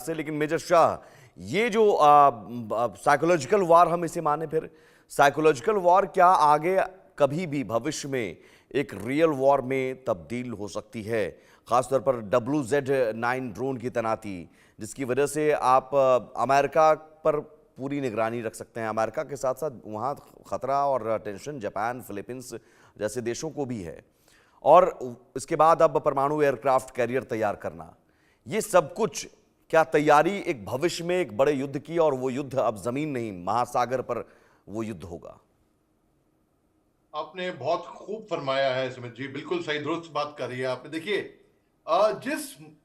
से। लेकिन मेजर शाह, ये जो साइकोलॉजिकल वॉर हम इसे माने, फिर साइकोलॉजिकल वॉर क्या आगे कभी भी भविष्य में एक रियल वॉर में तब्दील हो सकती है? खासतौर पर WZ-9 ड्रोन की तैनाती, जिसकी वजह से आप अमेरिका पर पूरी निगरानी रख सकते हैं। अमेरिका के साथ साथ वहाँ खतरा और टेंशन जापान, फिलीपींस जैसे देशों को भी है। और इसके बाद अब परमाणु एयरक्राफ्ट कैरियर तैयार करना, ये सब कुछ क्या तैयारी एक भविष्य में एक बड़े युद्ध की, और वो युद्ध अब जमीन नहीं महासागर पर वो युद्ध होगा? आपने बहुत खूब फरमाया है सुमित जी, बिल्कुल सही दुरुस्त बात कर रही है आपने। देखिए, जिस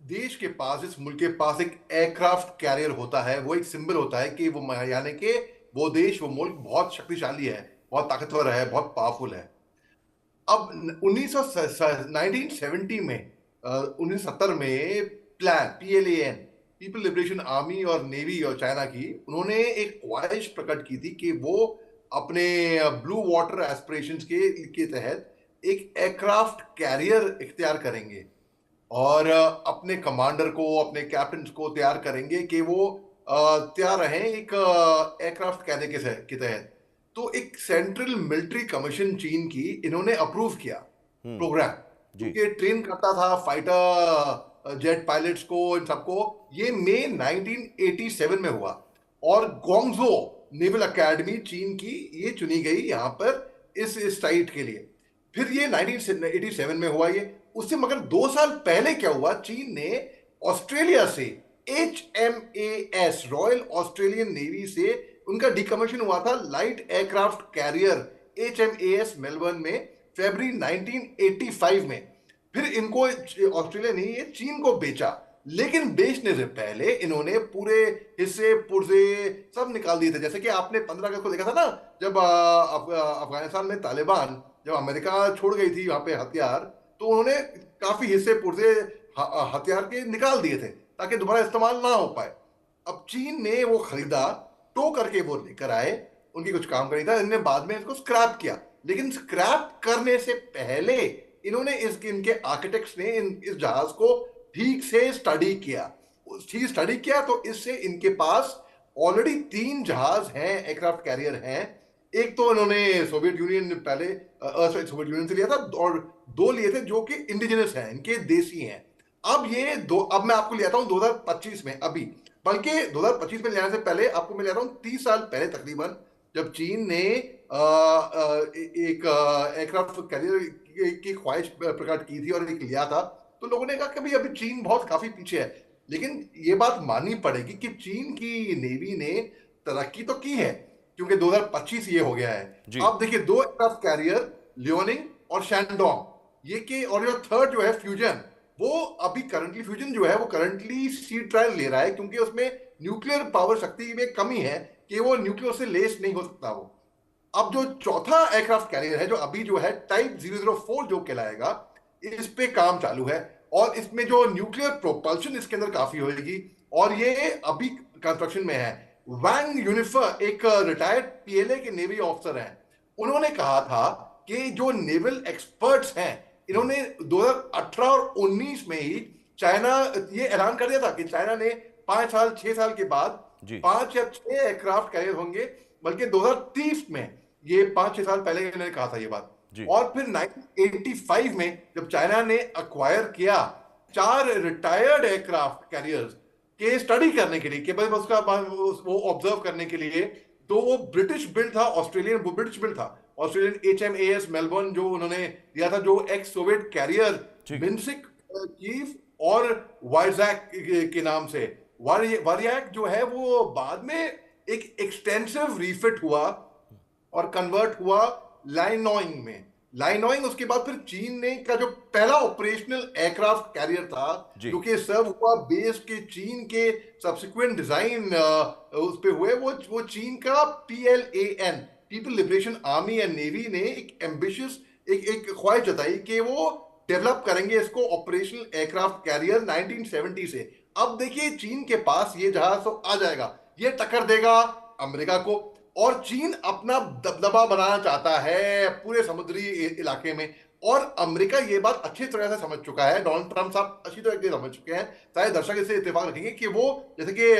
देश के पास, जिस मुल्क के पास एक एयरक्राफ्ट कैरियर होता है, वो एक सिंबल होता है कि वो, यानी कि वो देश, वो मुल्क बहुत शक्तिशाली है, बहुत ताकतवर है, बहुत पावरफुल है। अब 1970 में, 1970 में plan, PLAN, people liberation army और नेवी और चाइना की, उन्होंने एक ख्वाहिश प्रकट की थी कि वो अपने ब्लू वाटर एस्पिरेशंस के तहत एक एयरक्राफ्ट कैरियर इख्तियार करेंगे और अपने कमांडर को, अपने कैप्टन को तैयार करेंगे कि वो तैयार रहें एक एयरक्राफ्ट कैरियर के तहत। तो एक सेंट्रल मिलिट्री कमीशन चीन की, इन्होंने अप्रूव किया प्रोग्राम, जी। क्योंकि ट्रेन करता था फाइटर जेट पायलट्स को, इन सबको। ये मई 1987 में हुआ और गोंगजो नेवल अकेडमी चीन की ये चुनी गई यहाँ पर इस साइट के लिए। फिर ये 1987 में हुआ ये। उससे मगर 2 साल पहले क्या हुआ, चीन ने ऑस्ट्रेलिया से HMAS, रॉयल ऑस्ट्रेलियन नेवी से, उनका डिकमीशन हुआ था light aircraft carrier HMAS Melbourne में फरवरी 1985 में। फिर इनको ऑस्ट्रेलिया ने ये चीन को बेचा, लेकिन बेचने से पहले इन्होंने पूरे हिस्से पुर्जे सब निकाल दिए थे। जैसे कि आपने 15 अगस्त को देखा था ना, जब अफगानिस्तान में तालिबान, जब अमेरिका छोड़ गई थी वहां पे हथियार, तो उन्होंने काफी हिस्से पुर्जे हथियार के निकाल दिए थे ताकि दोबारा इस्तेमाल ना हो पाए। अब चीन ने वो खरीदा, टो करके वो लेकर आए, उनकी कुछ काम करी था, इन्होंने बाद में इसको स्क्रैप किया। लेकिन स्क्रैप करने से पहले इन्होंने इनके आर्किटेक्ट्स ने इस जहाज को ठीक से स्टडी किया। ठीक स्टडी किया तो इससे इनके पास ऑलरेडी 3 जहाज हैं, एयरक्राफ्ट कैरियर हैं। एक तो इन्होंने सोवियत यूनियन पहले, सोवियत यूनियन से लिया था, और 2 लिए थे जो कि इंडिजिनस हैं, इनके देसी हैं। अब ये दो, अब मैं आपको ले आता हूं 2025 में, अभी, बल्कि 2025 में ले आने से पहले आपको मैं ले आता हूं 30 साल पहले तकरीबन, जब चीन ने एक एयरक्राफ्ट कैरियर की ख्वाहिश प्रकट की थी और एक लिया था, तो लोगों ने कहा कि भाई अभी चीन बहुत काफी पीछे है। लेकिन ये बात माननी पड़ेगी कि चीन की नेवी ने तरक्की तो की है, क्योंकि 2025 ये हो गया है। जी। अब देखिए, 2 एयरक्राफ्ट कैरियर, लियोनिंग और शैंडोंग, ये के, और जो थर्ड जो है फ्यूजन, वो अभी करंटली, फ्यूजन जो है वो करंटली सी ट्रायल ले रहा है, क्योंकि उसमें न्यूक्लियर पावर शक्ति में कमी है कि वो न्यूक्लियर से लेस नहीं हो सकता वो। अब जो चौथा एयरक्राफ्ट कैरियर है, जो अभी जो है टाइप 004 जो कहलाएगा, इस पे काम चालू है, और इसमें जो न्यूक्लियर प्रोपल्शन इसके अंदर काफी होगी, और ये अभी कंस्ट्रक्शन में है। वैंग यूनिफर एक रिटायर्ड PLA के नेवी ऑफिसर हैं, उन्होंने कहा था कि जो नेवल एक्सपर्ट्स हैं, इन्होंने 2018 और 19 में ही चाइना, ये ऐलान कर दिया था कि चाइना ने 5 साल 6 साल के बाद जी। 5 या 6 एयरक्राफ्ट कैरियर होंगे, बल्कि 2030 में, ये 5-6 साल पहले इन्होंने कहा था ये बात। जी। और फिर 1985 में जब चाइना ने अक्वायर किया 4 रिटायर्ड एयरक्राफ्ट कैरियर्स के स्टडी करने के लिए, कि बस उसका वो ऑब्जर्व करने के लिए, तो वो ब्रिटिश बिल्ड था, ऑस्ट्रेलियन, वो ब्रिटिश बिल्ड था, ऑस्ट्रेलियन HMAS मेलबर्न जो उन्होंने दिया था, जो एक्स सोवियत कैरियर ठीक है। मिन्सिक चीफ और वाइजैक के नाम से। वारियाक जो है वो बाद में एक एक्सटेंसिव रीफिट हुआ और कन्वर्ट हुआ लाइनोइंग में। लाइनोइंग, उसके बाद फिर चीन ने का जो पहला ऑपरेशनल एयरक्राफ्ट कैरियर था, जी। जो कि सर्व हुआ बेस के चीन के सब्सिक्वेंट डिजाइन उस पे हुए, वो चीन का PLAN, people liberation army and navy ने एक एम्बिशियस, एक ख्वाहिश जताई कि वो डेवलप करेंगे इसको ऑपरेशनल एयरक्राफ्ट कैरियर 1970 से। अब देखिए, चीन के पास ये जहाज तो आ जाएगा, ये टक्कर देगा अमेरिका को, और चीन अपना दबदबा बनाना चाहता है पूरे समुद्री इलाके में। और अमेरिका ये बात अच्छी तरह से समझ चुका है, डोनाल्ड ट्रंप साहब अच्छी तरह से समझ चुके हैं, शायद दर्शक इससे इत्तेफाक रखेंगे कि वो, जैसे कि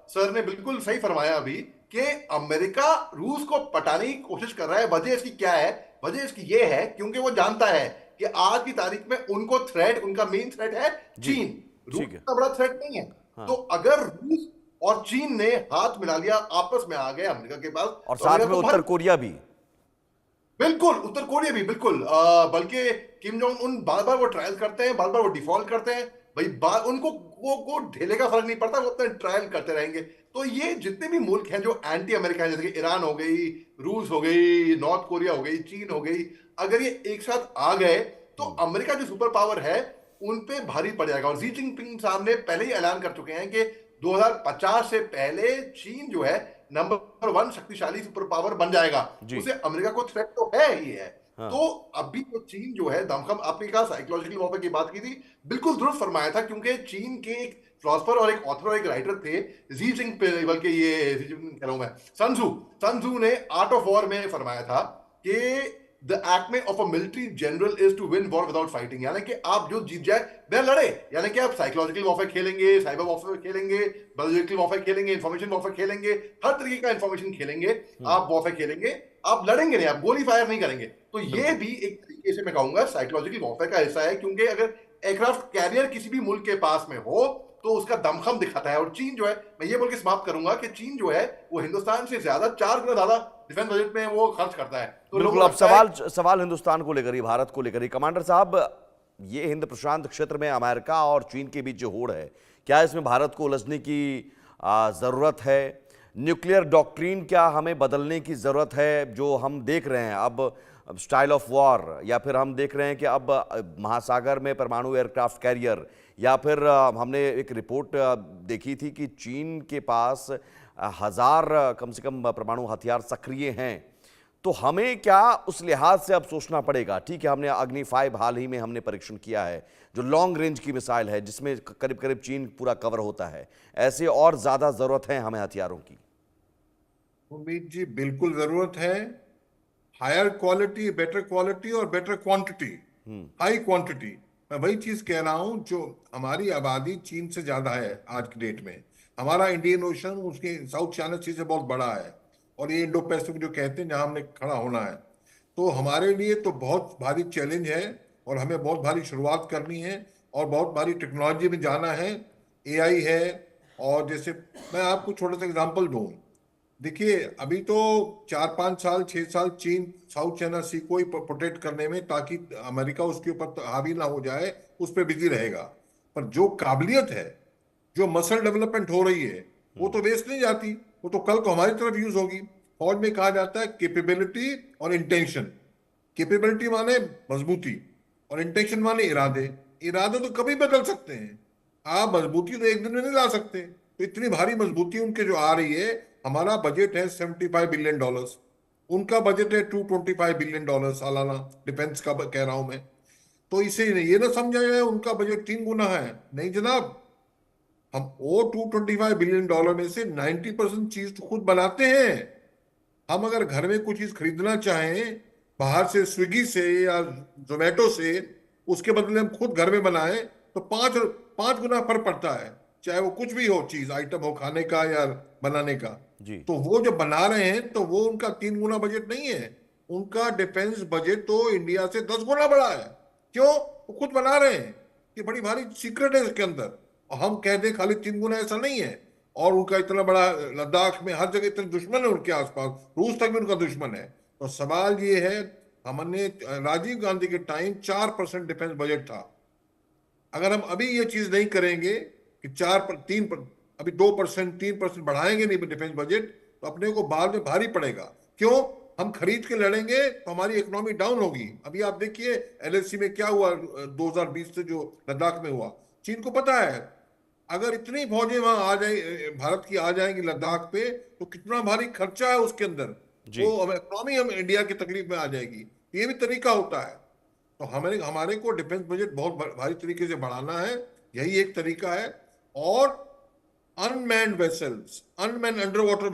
सर ने बिल्कुल सही फरमाया अभी, कि अमेरिका रूस को पटाने की कोशिश कर रहा है। वजह इसकी क्या है? वजह इसकी ये है क्योंकि वो जानता है कि आज की तारीख में उनको थ्रेट, उनका मेन थ्रेट है जी। चीन। रूस ठीक है। इतना बड़ा थ्रेट नहीं है। तो हाँ। अगर रूस और चीन ने हाथ मिला लिया, आपस में आ गए अमेरिका के पास, और तो साथ अमेरिका में को उत्तर भारी, कोरिया भी। बिल्कुल उत्तर कोरिया भी बिल्कुल, बल्कि किम जोंग उन बार बार वो ट्रायल करते हैं, बार बार वो डिफॉल्ट करते हैं भाई, बार उनको वो ढेले का फर्क नहीं पड़ता, वो अपने ट्रायल करते रहेंगे। तो ये जितने भी मुल्क हैं जो एंटी अमेरिका हैं, जैसे कि ईरान हो गई, रूस हो गई, नॉर्थ कोरिया हो गई, चीन हो गई, अगर ये एक साथ आ गए तो अमेरिका जो सुपर पावर है उन पे भारी पड़ जाएगा। और जी जिनपिंग साहब ने पहले ही ऐलान कर चुके हैं कि 2050 से पहले चीन जो है नंबर 1 शक्तिशाली सुपर पावर बन जाएगा। जी। उसे अमेरिका को थ्रेट तो है ही है। हाँ। तो अभी तो चीन जो है दमखम, आपने कहा साइकोलॉजिकल वॉरफेयर की बात की थी, बिल्कुल दुरुस्त फरमाया था, क्योंकि चीन के एक फिलोसफर और एक ऑथर और एक राइटर थे, जी जिंग, बल्कि ये जी जिंग कह रहा हूं मैं, सनजू, सनजू ने आर्ट ऑफ वॉर में फरमाया था कि the acme of a military general is to win war without fighting, यानी कि आप जो जीत जाए वह लड़े। यानी कि आप साइकोलॉजिकल वॉरफेयर खेलेंगे, साइबर वॉरफेयर खेलेंगे, बायोलॉजिकल वॉरफेयर खेलेंगे, इंफॉर्मेशन वॉरफेयर खेलेंगे, हर तरीके का इंफॉर्मेशन खेलेंगे, आप वॉरफेयर खेलेंगे, आप लड़ेंगे नहीं, आप गोली फायर नहीं करेंगे। तो ये बिल्कुल। भी एक तरीके से मैं कहूंगा साइकोलॉजिकल वॉरफेयर का हिस्सा है, क्योंकि अगर एयरक्राफ्ट कैरियर किसी भी मुल्क के पास में हो तो उसका दमखम दिखाता है। और चीन जो है, मैं ये बोल के समाप्त करूंगा कि चीन जो है वो हिंदुस्तान से ज्यादा 4 गुना ज्यादा डिफेंस बजट में वो खर्च करता है। तो लोगों बिल्कुल। को अब लगता है सवाल सवाल हिंदुस्तान को लेकर ही, भारत को लेकर ही। कमांडर साहब, ये हिंद प्रशांत क्षेत्र में अमेरिका और चीन के बीच जो होड़ है, क्या इसमें भारत को उलझने की जरूरत है? न्यूक्लियर डॉक्ट्रिन क्या हमें बदलने की जरूरत है? जो हम देख रहे हैं अब स्टाइल ऑफ वॉर, या फिर हम देख रहे हैं कि अब महासागर में परमाणु एयरक्राफ्ट कैरियर, या फिर हमने एक रिपोर्ट देखी थी कि चीन के पास 1000 कम से कम परमाणु हथियार सक्रिय हैं। तो हमें क्या उस लिहाज से अब सोचना पड़ेगा? ठीक है, हमने अग्नि 5 हाल ही में हमने परीक्षण किया है, जो लॉन्ग रेंज की मिसाइल है, जिसमें करीब करीब चीन पूरा कवर होता है। ऐसे और ज्यादा जरूरत है हमें हथियारों की। उम्मीद जी, बिल्कुल जरूरत है। हायर क्वालिटी, बेटर क्वालिटी और बेटर क्वांटिटी, हाई क्वांटिटी। मैं वही चीज कह रहा हूं, जो हमारी आबादी चीन से ज्यादा है आज की डेट में। हमारा इंडियन ओशन उसके साउथ चाइना सी से बहुत बड़ा है, और ये इंडो पैसिफिक जो कहते हैं जहां हमने खड़ा होना है, तो हमारे लिए तो बहुत भारी चैलेंज है, और हमें बहुत भारी शुरुआत करनी है, और बहुत भारी टेक्नोलॉजी में जाना है। एआई है, और जैसे मैं आपको छोटा सा एग्जांपल दूं, देखिए अभी तो 4-5 साल 6 साल चीन साउथ चाइना सी को ही प्रोटेक्ट करने में, ताकि अमेरिका उसके ऊपर हावी ना हो जाए, उस पर बिजी रहेगा। पर जो काबिलियत है, जो मसल डेवलपमेंट हो रही है, वो तो वेस्ट नहीं जाती, वो तो कल को हमारी तरफ यूज होगी। फौज में कहा जाता है कैपेबिलिटी और इंटेंशन। कैपेबिलिटी माने मजबूती, और इंटेंशन माने इरादे। इरादे तो कभी बदल सकते हैं, आप मजबूती तो एक दिन में नहीं ला सकते। तो इतनी भारी मजबूती उनके जो आ रही है, हमारा बजट है $75 बिलियन, उनका बजट है $225 बिलियन सालाना, डिफेंस का कह रहा हूं मैं। तो इसे ये ना समझा जाए उनका बजट 3 गुना है, नहीं जनाब। हम वो $225 बिलियन में से 90% चीज तो खुद बनाते हैं। हम अगर घर में कुछ चीज खरीदना चाहें बाहर से, स्विगी से या जोमेटो से, उसके बदले हम खुद घर में बनाएं, तो 5 गुना फर्क पड़ता है, चाहे वो कुछ भी हो, चीज आइटम हो, खाने का या बनाने का। जी। तो वो जो बना रहे हैं, तो वो उनका 3 गुना बजट नहीं है, उनका डिफेंस बजट तो इंडिया से 10 गुना बड़ा है। क्यों? वो खुद बना रहे हैं। ये बड़ी भारी सीक्रेट है इसके अंदर। और हम कह दें खाली 3 गुना, ऐसा नहीं है। और उनका इतना बड़ा, लद्दाख में हर जगह इतने दुश्मन है उनके आसपास, रूस तक भी उनका दुश्मन है। तो सवाल ये है, हमने राजीव गांधी के टाइम 4% डिफेंस बजट था। अगर हम अभी ये चीज नहीं करेंगे कि 4 पर 3 पर, अभी 2% 3% बढ़ाएंगे नहीं डिफेंस बजट, तो अपने को बाद में भारी पड़ेगा। क्यों? हम खरीद के लड़ेंगे तो हमारी इकोनॉमी डाउन होगी। अभी आप देखिए एलएसी में क्या हुआ 2020 से, जो लद्दाख में हुआ। चीन को पता है अगर इतनी फौजें वहां आ जाए, भारत की आ जाएंगी लद्दाख पे, तो कितना भारी खर्चा है उसके अंदर। जी। वो इकोनॉमी हम इंडिया की तकलीफ में आ जाएगी। ये भी तरीका होता है। तो हमें, हमारे को डिफेंस बजट बहुत भारी तरीके से बढ़ाना है, यही एक तरीका है। और unmanned vessels, unmanned under water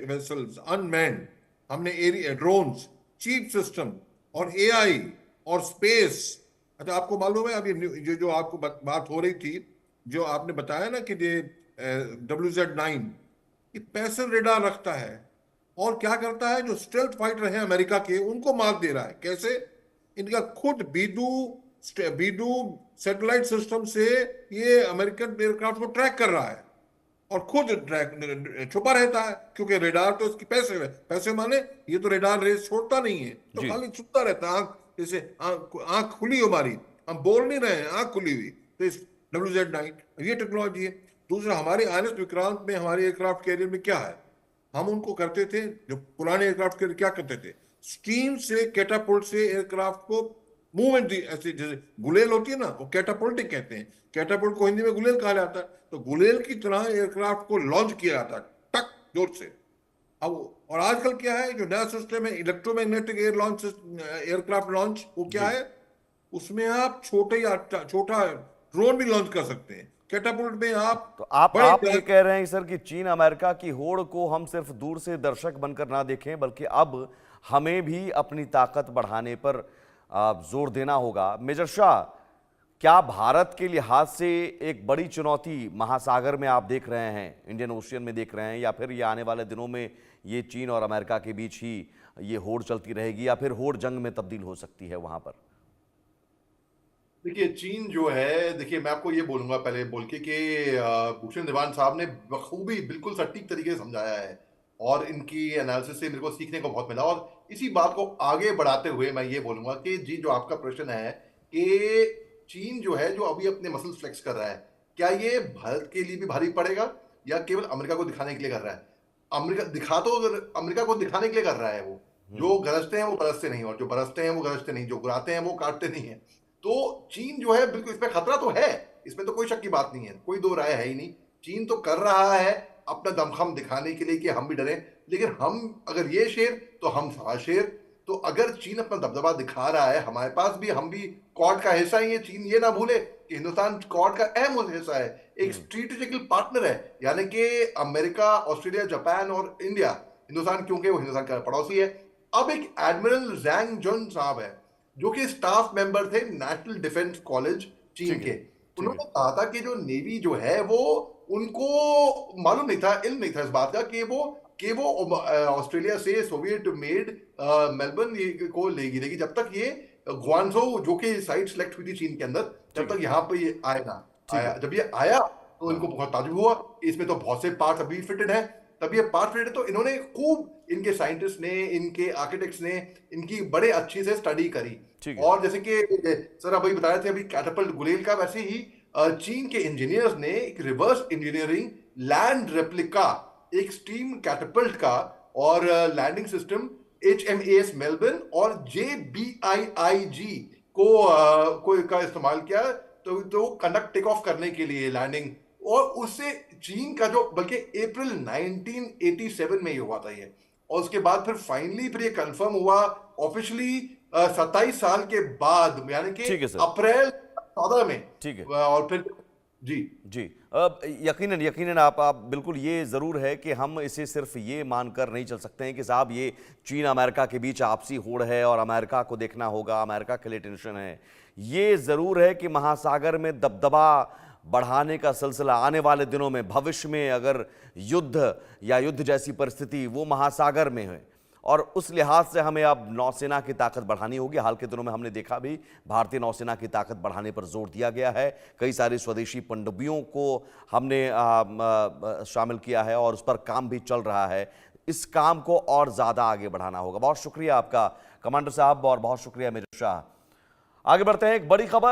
vessels, unmanned, हमने एरिया ड्रोन्स, चीप सिस्टम और एआई, और स्पेस। अच्छा, आपको मालूम है अभी जो आपको बात हो रही थी, जो आपने बताया ना कि ये WZ-9 ये पैसिव रेडार रखता है और क्या करता है, जो स्टेल्थ फाइटर हैं अमेरिका के उनको मार दे रहा है। कैसे? इनका खुद बीडू सैटेलाइट सिस्टम से ये अमेरिकन एयरक्राफ्ट को ट्रैक कर रहा है और खुद ट्रैक छुपा रहता है, क्योंकि रेडार तो इसकी पैसे है। पैसे माने ये तो रेडार रेस छोड़ता नहीं है, तो जी। खाली छुपता रहता है। आंख जैसे आंख खुली हमारी, हम बोल नहीं रहे हैं, आंख खुली हुई। तो इस WZ-9 ये टेक्नोलॉजी है। दूसरा, हमारे INS विक्रांत में हमारे एयरक्राफ्ट कैरियर में क्या है, हम उनको करते थे, जो पुराने एयरक्राफ्ट कैरियर क्या करते थे, स्टीम से कैटापुल्ट से एयरक्राफ्ट को मूवमेंट दी। ऐसे जैसे गुलेल होती है ना, वो कैटापुल्टिंग कहते हैं। कैटापुल्ट को हिंदी में गुलेल कहा जाता है। तो गुलेल की तरह एयरक्राफ्ट को लॉन्च किया जाता है, टक जोर से। अब और आजकल क्या है, जो नया सिस्टम है इलेक्ट्रोमैग्नेटिक एयरक्राफ्ट लॉन्च, वो क्या जी। है, उसमें आप छोटा ड्रोन भी लॉन्च कर सकते हैं। कैटापुल्ट में आप तो आप बड़े ये कह रहे हैं सर कि चीन अमेरिका की होड़ को हम सिर्फ दूर से दर्शक बनकर ना देखें, बल्कि अब हमें भी अपनी ताकत बढ़ाने पर जोर देना होगा। मेजर शाह, क्या भारत के लिहाज से एक बड़ी चुनौती महासागर में आप देख रहे हैं, इंडियन ओशियन में देख रहे हैं, या फिर ये आने वाले दिनों में ये चीन और अमेरिका के बीच ही ये होड़ चलती रहेगी, या फिर होड़ जंग में तब्दील हो सकती है वहां पर? देखिए, चीन जो है, देखिए मैं आपको ये बोलूंगा पहले बोल के कि भूषण दीवान साहब ने बखूबी बिल्कुल सटीक तरीके से समझाया है और इनकी एनालिसिस से मेरे को सीखने को बहुत मिला। और इसी बात को आगे बढ़ाते हुए मैं ये बोलूंगा कि जी, जो आपका प्रश्न है कि चीन जो है, जो अभी अपने मसल फ्लेक्स कर रहा है, क्या ये भारत के लिए भी भारी पड़ेगा या केवल अमेरिका को दिखाने के लिए कर रहा है? अमेरिका को दिखाने के लिए कर रहा है। वो जो गरजते हैं वो बरसते नहीं, और जो बरसते हैं वो गरजते नहीं, जो गिराते हैं वो काटते नहीं है। तो चीन जो है, बिल्कुल इसमें खतरा तो है, इसमें तो कोई शक की बात नहीं है, कोई दो राय है ही नहीं। चीन तो कर रहा है अपना दमखम दिखाने के लिए कि हम भी डरे, लेकिन हम अगर ये शेर तो हम सवा शेर। तो अगर चीन अपना दबदबा दिखा रहा है, हमारे पास भी, हम भी क्वाड का हिस्सा ही है। चीन ये ना भूले कि हिंदुस्तान क्वाड का अहम हिस्सा है, एक स्ट्रेटेजिकल पार्टनर है, यानी कि अमेरिका, ऑस्ट्रेलिया, जापान और इंडिया। हिंदुस्तान क्योंकि वो हिंदुस्तान का पड़ोसी है। अब एक एडमिरल जैंग जुन साहब है, जो कि स्टाफ मेंबर थे नेशनल डिफेंस कॉलेज चीन ठीक है, के। ठीक है। उन्होंने कहा था कि जो नेवी जो है वो, उनको मालूम नहीं था, इल्म नहीं था इस बात का कि वो ऑस्ट्रेलिया से सोवियत मेड मेलबर्न को लेगी लेगी जब तक ये ग्वांझो, जो कि साइट सेलेक्ट हुई थी चीन के अंदर, ठीक जब है, तक यहाँ पे ये आएगा ठीक आया। है। जब ये आया तो इनको हाँ। बहुत ताजुब हुआ, इसमें तो बहुत से पार्ट अभी फिटेड है। तब ये पार्ट फिटेड, तो इन्होंने खूब, इनके साइंटिस्ट ने, इनके आर्किटेक्ट्स ने इनकी बड़े अच्छी से स्टडी करी। ठीक है। और जैसे कि सर अभी बता रहे थे अभी कैटापल्ट गुलेल का, वैसे ही चीन के इंजीनियर्स ने एक रिवर्स इंजीनियरिंग लैंड रेप्लिका, एक स्टीम कैटापल्ट का और लैंडिंग सिस्टम HMAS मेलबर्न और JBIIG का इस्तेमाल किया, तो कंडक्ट टेक ऑफ करने के लिए लैंडिंग। और उससे चीन का जो, बल्कि अप्रैल 1987 में ही हुआ था ये, और उसके बाद फिर फाइनली फिर ये कंफर्म हुआ ऑफिशियली 27 साल के बाद, यानी कि ठीक है सर। अप्रैल 14 में। ठीक है। और फिर जी जी। अब यकीनन यकीनन आप बिल्कुल, ये ज़रूर है कि हम इसे सिर्फ ये मानकर नहीं चल सकते हैं कि साहब ये चीन अमेरिका के बीच आपसी होड़ है और अमेरिका को देखना होगा, अमेरिका के लिए टेंशन है। ये ज़रूर है कि महासागर में दबदबा बढ़ाने का सिलसिला आने वाले दिनों में, भविष्य में अगर युद्ध या युद्ध जैसी परिस्थिति वो महासागर में है, और उस लिहाज से हमें अब नौसेना की ताकत बढ़ानी होगी। हाल के दिनों में हमने देखा भी, भारतीय नौसेना की ताकत बढ़ाने पर जोर दिया गया है। कई सारी स्वदेशी पनडुब्बियों को हमने शामिल किया है और उस पर काम भी चल रहा है। इस काम को और ज़्यादा आगे बढ़ाना होगा। बहुत शुक्रिया आपका कमांडर साहब, और बहुत शुक्रिया मेजर शाह। आगे बढ़ते हैं, एक बड़ी खबर।